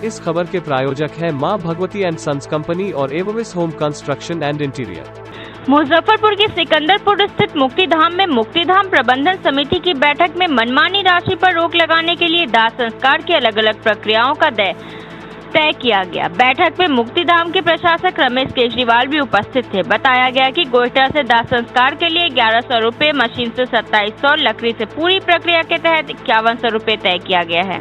इस खबर के प्रायोजक हैं मां भगवती एंड सन्स कंपनी और एवोविस home construction and interior. Muzaffarpur के सिकंदरपुर स्थित मुक्तिधाम में मुक्तिधाम प्रबंधन समिति की बैठक में मनमानी राशि पर रोक लगाने के लिए दाह संस्कार की अलग अलग प्रक्रियाओं का तय किया गया। बैठक में मुक्तिधाम के प्रशासक रमेश केजरीवाल भी उपस्थित थे। बताया गया कि गोइठा से दाह संस्कार के लिए 1100 रुपए, मशीन से 2700, लकड़ी से पूरी प्रक्रिया के तहत 5100 रुपए तय किया गया है।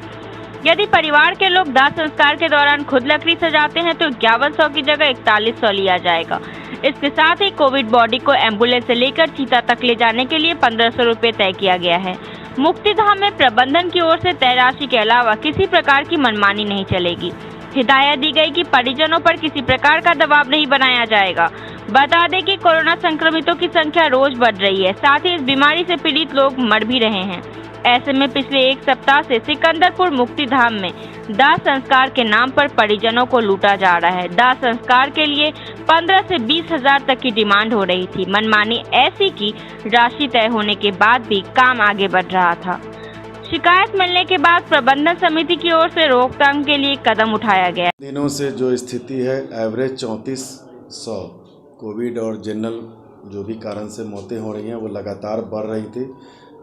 यदि परिवार के लोग दाह संस्कार के दौरान खुद लकड़ी सजाते हैं तो 5100 की जगह 4100 लिया जाएगा। इसके साथ ही कोविड बॉडी को एम्बुलेंस से लेकर चीता तक ले जाने के लिए 1500 रुपए तय किया गया है। मुक्तिधाम में प्रबंधन की ओर से तय राशि के अलावा किसी प्रकार की मनमानी नहीं चलेगी। हिदायत दी गई कि परिजनों पर किसी प्रकार का दबाव नहीं बनाया जाएगा। बता दें कि कोरोना संक्रमितों की संख्या रोज बढ़ रही है, साथ ही इस बीमारी से पीड़ित लोग मर भी रहे हैं। ऐसे में पिछले एक सप्ताह से सिकंदरपुर मुक्तिधाम में दाह संस्कार के नाम पर परिजनों को लूटा जा रहा है। दाह संस्कार के लिए 15 से 20 हजार तक की डिमांड हो रही थी। मनमानी ऐसी की राशि तय होने के बाद भी काम आगे बढ़ रहा था। शिकायत मिलने के बाद प्रबंधन समिति की ओर से रोकथाम के लिए कदम उठाया गया। दिनों से जो स्थिति है, एवरेज 3400 कोविड और जनरल जो भी कारण से मौतें हो रही हैं वो लगातार बढ़ रही थी।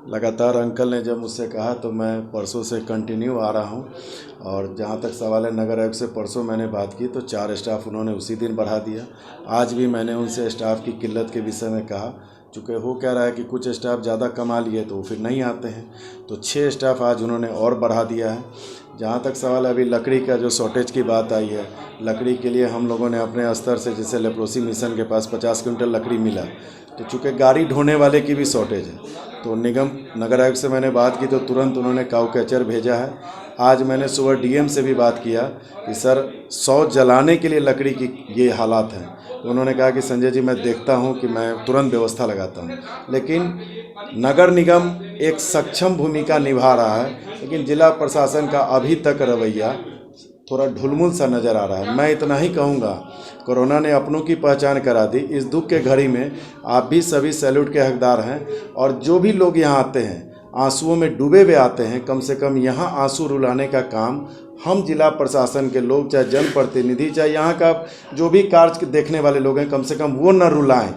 लगातार अंकल ने जब मुझसे कहा तो मैं परसों से कंटिन्यू आ रहा हूं, और जहां तक सवाल है नगर आयुक्त से परसों मैंने बात की तो 4 स्टाफ उन्होंने उसी दिन बढ़ा दिया। आज भी मैंने उनसे स्टाफ की किल्लत के विषय में कहा, चूँकि हो क्या रहा है कि कुछ स्टाफ ज़्यादा कमा लिए तो फिर नहीं आते हैं, तो 6 स्टाफ आज उन्होंने और बढ़ा दिया है। जहाँ तक सवाल है अभी लकड़ी का जो शॉर्टेज की बात आई है, लकड़ी के लिए हम लोगों ने अपने स्तर से, जैसे लेप्रोसी मिशन के पास 50 क्विंटल लकड़ी मिला, तो चूँकि गाड़ी ढोने वाले की भी शॉर्टेज है तो निगम नगर आयुक्त से मैंने बात की तो तुरंत उन्होंने काऊ कैचर भेजा है। आज मैंने सुबह डीएम से भी बात किया कि सर 100 जलाने के लिए लकड़ी की ये हालात हैं, तो उन्होंने कहा कि संजय जी मैं देखता हूं कि मैं तुरंत व्यवस्था लगाता हूं। लेकिन नगर निगम एक सक्षम भूमिका निभा रहा है, लेकिन जिला प्रशासन का अभी तक रवैया थोड़ा ढुलमुल सा नज़र आ रहा है। मैं इतना ही कहूँगा, कोरोना ने अपनों की पहचान करा दी। इस दुख के घड़ी में आप भी सभी सैल्यूट के हकदार हैं, और जो भी लोग यहाँ आते हैं आंसुओं में डूबे हुए आते हैं, कम से कम यहाँ आंसू रुलाने का काम हम जिला प्रशासन के लोग, चाहे जनप्रतिनिधि, चाहे यहाँ का जो भी कार्य देखने वाले लोग हैं, कम से कम वो न रुलाएं।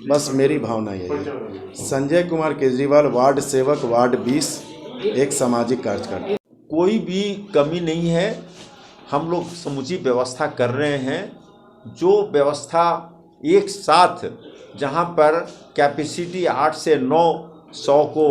बस मेरी भावना यही है। संजय कुमार केजरीवाल, वार्ड सेवक, वार्ड 20, एक सामाजिक कार्यकर्ता। कोई भी कमी नहीं है, हम लोग समुचित व्यवस्था कर रहे हैं। जो व्यवस्था एक साथ जहां पर कैपेसिटी 8 से 900 को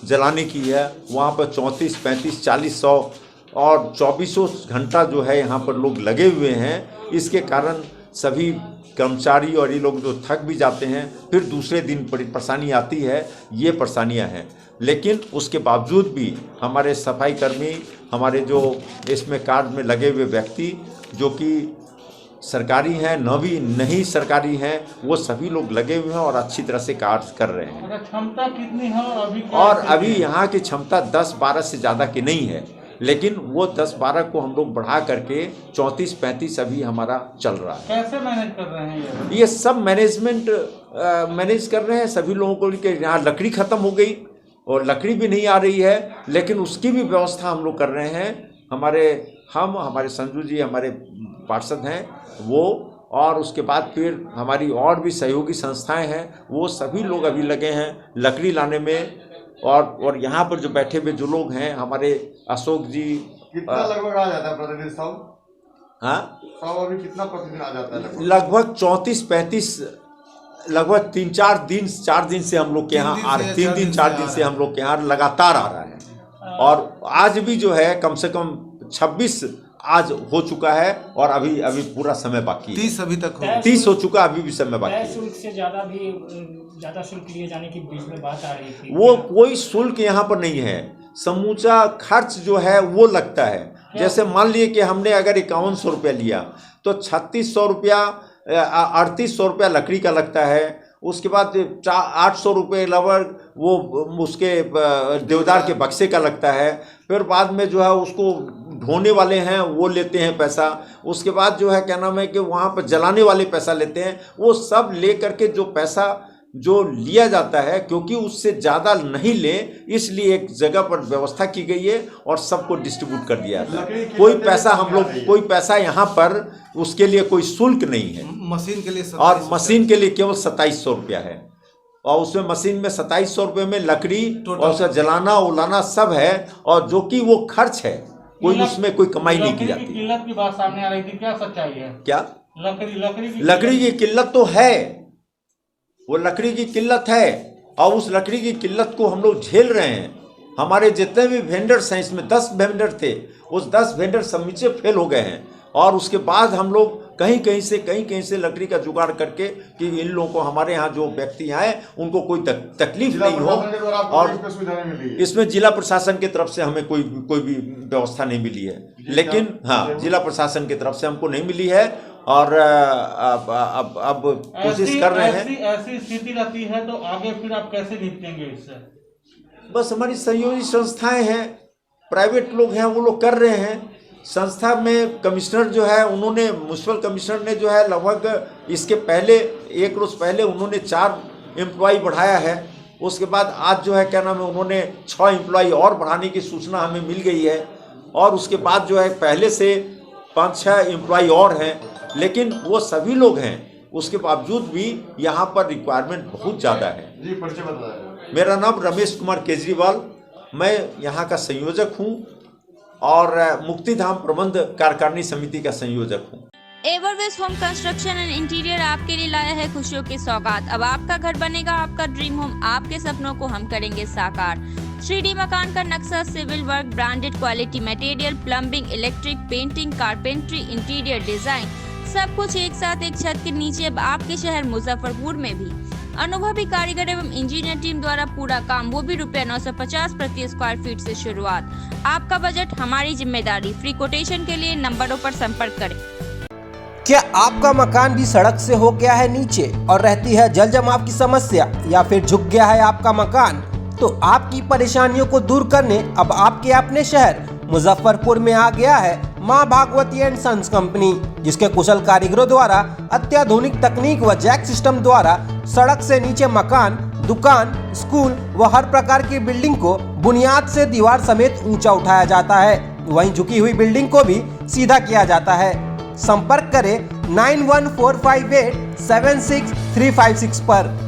जलाने की है, वहां पर 34, 35, 40, 100 और 24 घंटा जो है यहाँ पर लोग लगे हुए हैं। इसके कारण सभी कर्मचारी और ये लोग जो थक भी जाते हैं, फिर दूसरे दिन बड़ी परेशानी आती है। ये परेशानियां हैं, लेकिन उसके बावजूद भी हमारे सफाई कर्मी, हमारे जो इसमें कार्य में लगे हुए व्यक्ति जो कि सरकारी हैं न भी नहीं सरकारी हैं, वो सभी लोग लगे हुए हैं और अच्छी तरह से कार्य कर रहे हैं। क्षमता कितनी है और अभी यहाँ की क्षमता 10-12 से ज़्यादा की नहीं है, लेकिन वो 10-12 को हम लोग बढ़ा करके 34-35 अभी हमारा चल रहा है। कैसे मैनेज कर रहे हैं ये सब मैनेज कर रहे हैं सभी लोगों को। यहाँ लकड़ी ख़त्म हो गई और लकड़ी भी नहीं आ रही है, लेकिन उसकी भी व्यवस्था हम लोग कर रहे हैं। हमारे संजू जी हमारे पार्षद हैं वो, और उसके बाद फिर हमारी और भी सहयोगी संस्थाएं हैं, वो सभी लोग अभी लगे हैं लकड़ी लाने में। और यहाँ पर जो बैठे हुए जो लोग हैं, हमारे अशोक जी, कितना लगभग आ जाता है प्रतिदिन? 100? हाँ, 100 अभी कितना प्रतिदिन आ जाता है? लगभग 34-35, लगभग 3-4 दिन, 4 दिन से हम लोग के यहाँ 3 दिन 4 दिन से हम लोग के यहाँ लगातार आ रहा है। और आज भी जो है कम से कम 26 आज हो चुका है, और अभी पूरा समय बाकी है। 30 अभी तक हो 30 हो चुका, अभी भी समय बाकी है। शुल्क से ज़्यादा शुल्क लिए जाने की बीच में बात आ रही थी। वो कोई शुल्क यहाँ पर नहीं है, समूचा खर्च जो है वो लगता है। जैसे मान लिए कि हमने अगर 5100 रुपया लिया तो 3600 रुपया, 3800 रुपया लकड़ी का लगता है। उसके बाद 800 रुपये लगभग वो उसके देवदार के बक्से का लगता है। फिर बाद में जो है उसको ढोने वाले हैं वो लेते हैं पैसा। उसके बाद जो है क्या नाम है कि वहाँ पर जलाने वाले पैसा लेते हैं। वो सब ले करके जो पैसा जो लिया जाता है, क्योंकि उससे ज़्यादा नहीं ले, इसलिए एक जगह पर व्यवस्था की गई है और सबको डिस्ट्रीब्यूट कर दिया जाता है। कोई पैसा हम लोग, कोई पैसा यहाँ पर उसके लिए कोई शुल्क नहीं है। मशीन के लिए और मशीन के लिए केवल 2700 रुपया है, और उसमें मशीन में 2700 रुपये में लकड़ी और उसे जलाना उलाना सब है, और जो कि वो खर्च है, कोई उसमें कोई कमाई नहीं की जाती। किल्लत की बात सामने आ रही थी, क्या सच्चाई है? क्या लकड़ी की किल्लत तो है, वो लकड़ी की किल्लत है, और उस लकड़ी की किल्लत को हम लोग झेल रहे हैं। हमारे जितने भी वेंडर्स हैं, इसमें 10 वेंडर थे, उस 10 वेंडर सब नीचे फेल हो गए हैं, और उसके बाद हम लोग कहीं कहीं से लकड़ी का जुगाड़ करके कि इन लोगों को, हमारे यहाँ जो व्यक्ति आए उनको कोई तकलीफ नहीं हो। और इसमें जिला प्रशासन की तरफ से हमें कोई भी व्यवस्था नहीं मिली है, लेकिन हाँ, जिला प्रशासन की तरफ से हमको नहीं मिली है, और अब कोशिश कर रहे हैं। ऐसी स्थिति रहती है तो आगे फिर आप कैसे निपटेंगे इससे? बस हमारी सहयोगी संस्थाएं हैं, प्राइवेट लोग हैं, वो लोग कर रहे हैं। संस्था में कमिश्नर जो है, उन्होंने, म्युनिसिपल कमिश्नर ने जो है, लगभग इसके पहले 1 रोज पहले उन्होंने 4 एम्प्लॉय बढ़ाया है। उसके बाद आज जो है, क्या नाम है, उन्होंने 6 एम्प्लॉय और बढ़ाने की सूचना हमें मिल गई है, और उसके बाद जो है, पहले से 5-6 एम्प्लॉय और हैं, लेकिन वो सभी लोग हैं, उसके बावजूद भी यहाँ पर रिक्वायरमेंट बहुत ज़्यादा है। जी, परिचय बताइए। मेरा नाम रमेश कुमार केजरीवाल, मैं यहाँ का संयोजक हूँ और मुक्तिधाम प्रबंध कार्यकारिणी समिति का संयोजक हूँ। एवरवेस्ट होम कंस्ट्रक्शन एंड इंटीरियर आपके लिए लाया है खुशियों की सौगात। अब आपका घर बनेगा आपका ड्रीम होम, आपके सपनों को हम करेंगे साकार। 3D मकान का नक्शा, civil work, branded quality material, plumbing, electric, painting, carpentry, interior design, सब कुछ एक साथ एक छत के नीचे। अब आपके शहर मुजफ्फरपुर में भी अनुभवी कारीगर एवं इंजीनियर टीम द्वारा पूरा काम, वो भी ₹950 प्रति स्क्वायर फीट से शुरुआत। आपका बजट हमारी जिम्मेदारी। फ्री कोटेशन के लिए नंबरों पर संपर्क करें। क्या आपका मकान भी सड़क से हो गया है नीचे और रहती है जल जमाव की समस्या, या फिर झुक गया है आपका मकान? तो आपकी परेशानियों को दूर करने अब आपके अपने शहर मुजफ्फरपुर में आ गया है मां भागवती एंड सन्स कंपनी, जिसके कुशल कारीगरों द्वारा अत्याधुनिक तकनीक व जैक सिस्टम द्वारा सड़क से नीचे मकान, दुकान, स्कूल व हर प्रकार की बिल्डिंग को बुनियाद से दीवार समेत ऊंचा उठाया जाता है। वहीं झुकी हुई बिल्डिंग को भी सीधा किया जाता है। संपर्क करें 9145876356 पर।